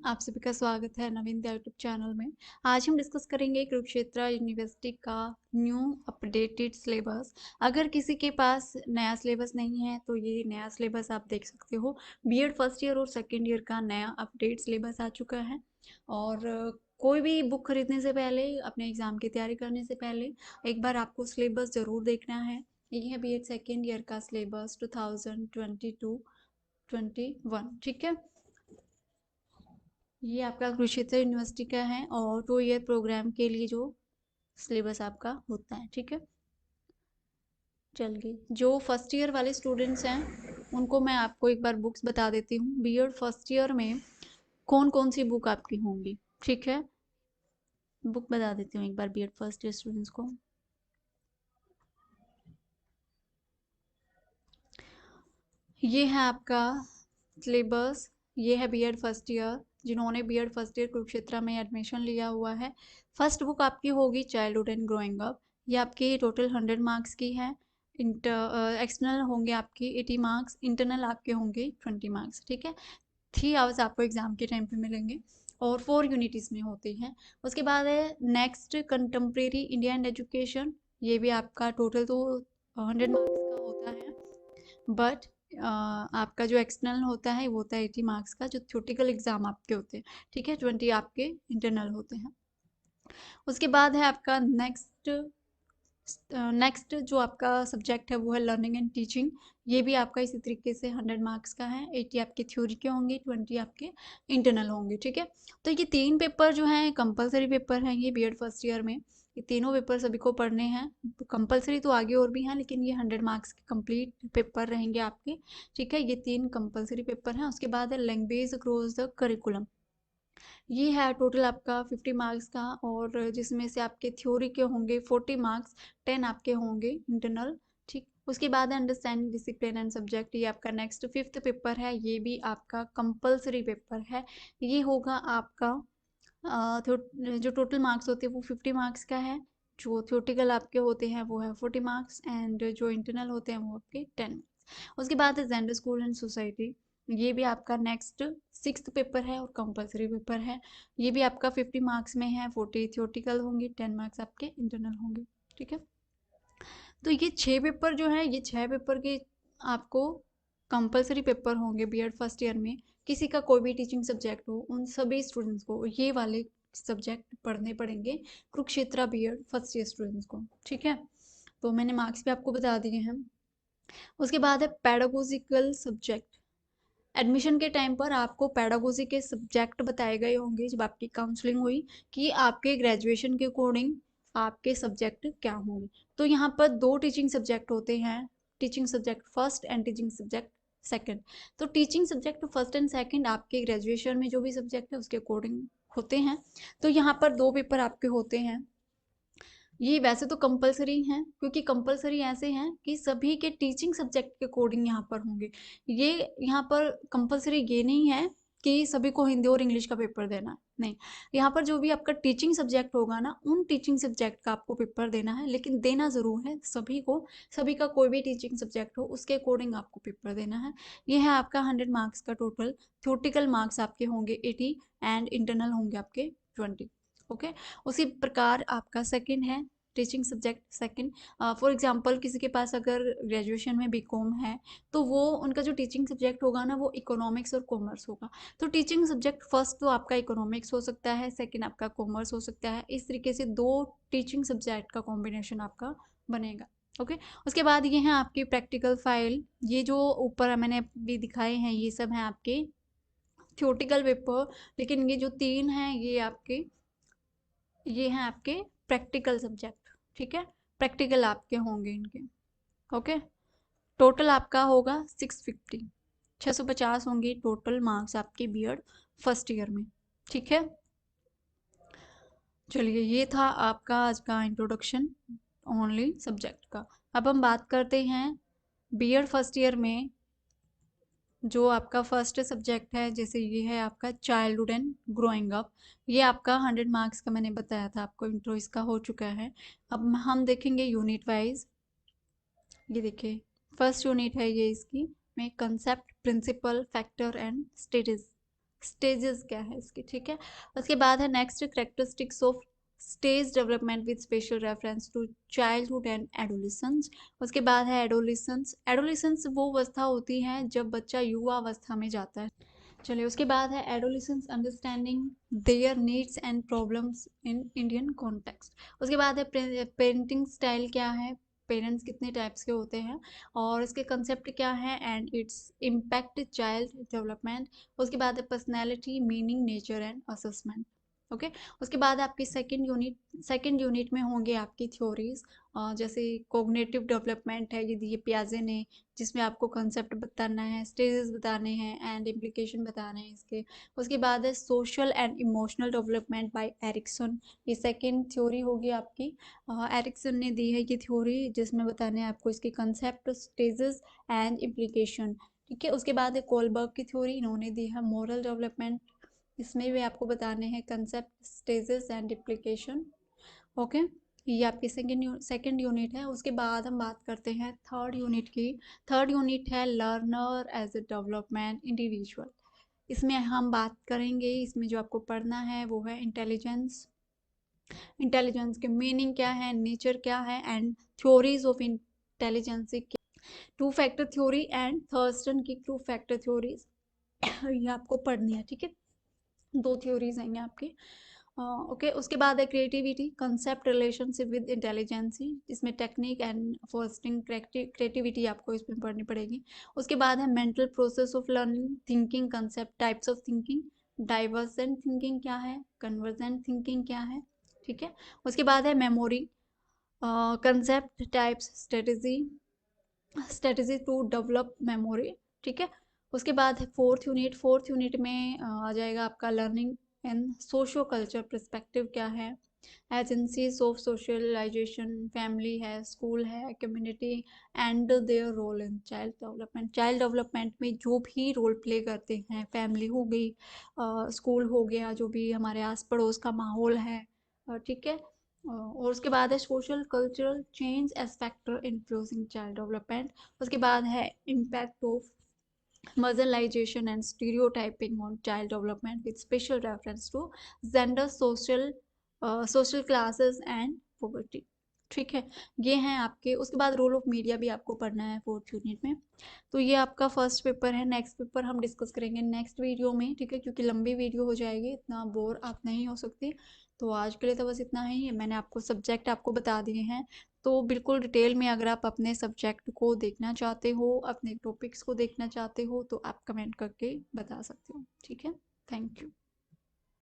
आप सभी का स्वागत है नवीन दया यूट्यूब चैनल में। आज हम डिस्कस करेंगे कुरुक्षेत्र यूनिवर्सिटी का न्यू अपडेटेड सिलेबस। अगर किसी के पास नया सिलेबस नहीं है तो ये नया सिलेबस आप देख सकते हो। बीएड फर्स्ट ईयर और सेकेंड ईयर का नया अपडेट सिलेबस आ चुका है। और कोई भी बुक खरीदने से पहले, अपने एग्ज़ाम की तैयारी करने से पहले एक बार आपको सिलेबस ज़रूर देखना है। ये है बीएड सेकेंड ईयर का सिलेबस 2022-21, ठीक है। ये आपका कुरुक्षेत्र यूनिवर्सिटी का है और 2 ईयर प्रोग्राम के लिए जो सिलेबस आपका होता है, ठीक है। चलिए, जो फर्स्ट ईयर वाले स्टूडेंट्स हैं उनको मैं आपको एक बार बुक्स बता देती हूँ। बीएड फर्स्ट ईयर में कौन कौन सी बुक आपकी होंगी, ठीक है। बुक बता देती हूँ एक बार बीएड फर्स्ट ईयर स्टूडेंट्स को। ये है आपका सिलेबस। ये है बीएड फर्स्ट ईयर, जिन्होंने बीएड फर्स्ट ईयर कुरुक्षेत्र में एडमिशन लिया हुआ है। फर्स्ट बुक आपकी होगी चाइल्डहुड एंड ग्रोइंग अप। ये आपकी टोटल 100 मार्क्स की है। एक्सटर्नल होंगे आपकी 80 मार्क्स, इंटरनल आपके होंगे 20 मार्क्स, ठीक है। 3 आवर्स आपको एग्जाम के टाइम पे मिलेंगे और 4 यूनिट इसमें होती हैं। उसके बाद है next contemporary India and education. ये भी आपका टोटल तो 100 मार्क्स का होता है, बट आपका जो एक्सटर्नल होता है वो होता है 80 मार्क्स का, जो थ्योरेटिकल एग्जाम आपके होते हैं, ठीक है। 20 आपके इंटरनल होते हैं। उसके बाद है आपका नेक्स्ट जो आपका सब्जेक्ट है वो है लर्निंग एंड टीचिंग। ये भी आपका इसी तरीके से 100 मार्क्स का है। 80 आपके थ्योरी के होंगे, 20 आपके इंटरनल होंगे, ठीक है। तो ये 3 पेपर जो हैं कंपलसरी पेपर हैं ये बीएड फर्स्ट ईयर में। ये तीनों पेपर सभी को पढ़ने हैं। कंपलसरी तो आगे और भी हैं, लेकिन ये 100 मार्क्स के कंप्लीट पेपर रहेंगे आपके, ठीक है। ये 3 कंपलसरी पेपर हैं। उसके बाद है लैंग्वेज अक्रॉस द करिकुलम। ये है टोटल आपका 50 मार्क्स का, और जिसमें से आपके थ्योरी के होंगे 40 मार्क्स, 10 आपके होंगे इंटरनल, ठीक। उसके बाद है अंडरस्टैंडिंग डिसिप्लिन एंड सब्जेक्ट। ये आपका नेक्स्ट 5th पेपर है। ये भी आपका कंपलसरी पेपर है। ये होगा आपका जो टोटल मार्क्स होते हैं वो 50 मार्क्स का है। जो थ्योरेटिकल आपके होते हैं वो है 40 मार्क्स, एंड जो इंटरनल होते हैं वो आपके 10 मार्क्स। उसके बाद है जेंडर स्कूल एंड सोसाइटी। ये भी आपका नेक्स्ट 6th पेपर है और कंपलसरी पेपर है। ये भी आपका 50 मार्क्स में है। 40 थ्योरेटिकल होंगे, 10 मार्क्स आपके इंटरनल होंगे, ठीक है। तो ये 6 पेपर जो है, ये 6 पेपर के आपको कंपलसरी पेपर होंगे बीएड फर्स्ट ईयर में। किसी का कोई भी टीचिंग सब्जेक्ट हो, उन सभी स्टूडेंट्स को ये वाले सब्जेक्ट पढ़ने पड़ेंगे, Kurukshetra BEd first year students को, ठीक है। तो मैंने मार्क्स भी आपको बता दिए हैं। उसके बाद है पेडागोजिकल सब्जेक्ट। एडमिशन के टाइम पर आपको पेडागोजी के सब्जेक्ट बताए गए होंगे जब आपकी काउंसलिंग हुई, कि आपके ग्रेजुएशन के अकॉर्डिंग आपके सब्जेक्ट क्या होंगे। तो यहाँ पर 2 टीचिंग सब्जेक्ट होते हैं, teaching subject first and teaching subject second. तो teaching subject first and second आपके ग्रेजुएशन में जो भी सब्जेक्ट है उसके अकॉर्डिंग होते हैं। तो यहाँ पर 2 पेपर आपके होते हैं। ये वैसे तो कंपलसरी हैं, क्योंकि कंपलसरी ऐसे हैं कि सभी के टीचिंग सब्जेक्ट के अकॉर्डिंग यहाँ पर होंगे। ये यहाँ पर कंपलसरी ये नहीं है कि सभी को हिंदी और इंग्लिश का पेपर देना है, नहीं। यहाँ पर जो भी आपका टीचिंग सब्जेक्ट होगा ना, उन टीचिंग सब्जेक्ट का आपको पेपर देना है, लेकिन देना ज़रूर है सभी को। सभी का कोई भी टीचिंग सब्जेक्ट हो उसके अकॉर्डिंग आपको पेपर देना है। ये है आपका 100 मार्क्स का टोटल। थ्योरेटिकल मार्क्स आपके होंगे 80 एंड इंटरनल होंगे आपके 20, ओके। उसी प्रकार आपका सेकंड है teaching subject second. For example किसी के पास अगर ग्रेजुएशन में बीकॉम है, तो वो उनका जो टीचिंग सब्जेक्ट होगा ना वो इकोनॉमिक्स और कॉमर्स होगा। तो टीचिंग सब्जेक्ट फर्स्ट तो आपका इकोनॉमिक्स हो सकता है, सेकंड आपका कॉमर्स हो सकता है। इस तरीके से 2 टीचिंग सब्जेक्ट का कॉम्बिनेशन आपका बनेगा, ओके। उसके बाद ये है आपकी प्रैक्टिकल फाइल। ये जो ऊपर मैंने भी दिखाए हैं ये सब हैं आपके थ्योरेटिकल पेपर, लेकिन ये जो 3 हैं ये हैं आपके प्रैक्टिकल सब्जेक्ट, ठीक है। प्रैक्टिकल आपके होंगे इनके, ओके। टोटल आपका होगा 650, 650 होंगे टोटल मार्क्स आपके बीएड फर्स्ट ईयर में, ठीक है। चलिए, ये था आपका आज का इंट्रोडक्शन ओनली सब्जेक्ट का। अब हम बात करते हैं बीएड फर्स्ट ईयर में जो आपका फर्स्ट सब्जेक्ट है। जैसे ये है आपका चाइल्डहुड एंड ग्रोइंग अप। ये आपका 100 मार्क्स का मैंने बताया था आपको, इंट्रो इसका हो चुका है। अब हम देखेंगे यूनिट वाइज। ये देखिए, फर्स्ट यूनिट है ये इसकी में concept, principle, factor and status. Stages क्या है इसके, ठीक है। उसके बाद है next characteristics of stage development with special reference to childhood and adolescence. उसके बाद है एडोलिसेंस। एडोलिसेंस वो अवस्था होती है जब बच्चा युवा अवस्था में जाता है। चलिए, उसके बाद है adolescence understanding their needs and problems in Indian context. उसके बाद है पेरेंटिंग स्टाइल क्या है, पेरेंट्स कितने टाइप्स के होते हैं और इसके कंसेप्ट क्या है and its impact child development. उसके बाद है personality, meaning, nature and assessment. Okay. उसके बाद आपकी सेकेंड यूनिट में होंगे आपकी थ्योरीज, जैसे कोग्निटिव डेवलपमेंट है, ये दिए पियाजे ने, जिसमें आपको कंसेप्ट बताना है, स्टेजेस बताने हैं एंड इम्प्लीकेशन बताने हैं इसके। उसके बाद है social and emotional development by Erikson. ये सेकेंड थ्योरी होगी आपकी, एरिक्सन ने दी है ये थ्योरी, जिसमें बताने हैं आपको इसके कंसेप्ट, स्टेजेस एंड इम्प्लीकेशन। ठीक है। उसके बाद है कोलबर्ग की थ्योरी, इन्होंने दी है मॉरल डेवलपमेंट, इसमें भी आपको बताने हैं concept, stages and implication. Okay. ये आपकी सेकेंड यूनिट है। उसके बाद हम बात करते हैं थर्ड यूनिट की। थर्ड यूनिट है learner as a development individual. इसमें हम बात करेंगे, इसमें जो आपको पढ़ना है वो है इंटेलिजेंस, इंटेलिजेंस के मीनिंग क्या है, नेचर क्या है and theories of intelligence, two factor theory and Thurston की टू फैक्टर थ्योरीज ये आपको पढ़नी है, ठीक है। दो थ्योरीज हैं आपकी। ओके। उसके बाद है creativity, concept, relationship with intelligence, इसमें टेक्निक एंड फॉस्टिंग क्रिएटिविटी आपको इसमें पढ़नी पड़ेगी। उसके बाद है mental process of learning, thinking concept, types of thinking, divergent thinking क्या है, कन्वर्जेंट थिंकिंग क्या है, ठीक है। उसके बाद है memory, concept, types, strategy to develop memory, ठीक है। उसके बाद है फोर्थ यूनिट में आ जाएगा आपका learning and socio culture perspective क्या है, एजेंसीज ऑफ सोशलाइजेशन, फैमिली है, स्कूल है, community and their role in child development. Child development में जो भी रोल प्ले करते हैं, फैमिली हो गई, स्कूल हो गया, जो भी हमारे आस पड़ोस का माहौल है, ठीक है। और उसके बाद है social cultural change age factor influencing child development. उसके बाद है impact of marginalization and stereotyping on child development with special reference to gender, social classes and poverty, ठीक है। ये हैं आपके। उसके बाद रोल ऑफ मीडिया भी आपको पढ़ना है फोर्थ यूनिट में। तो ये आपका फर्स्ट पेपर है। नेक्स्ट पेपर हम डिस्कस करेंगे नेक्स्ट वीडियो में, ठीक है, क्योंकि लंबी वीडियो हो जाएगी, इतना बोर आप नहीं हो सकती। तो आज के लिए तो बस इतना ही है, मैंने आपको सब्जेक्ट आपको बता दिए हैं। तो बिल्कुल डिटेल में अगर आप अपने सब्जेक्ट को देखना चाहते हो, अपने टॉपिक्स को देखना चाहते हो, तो आप कमेंट करके बता सकते हो, ठीक है। Thank you.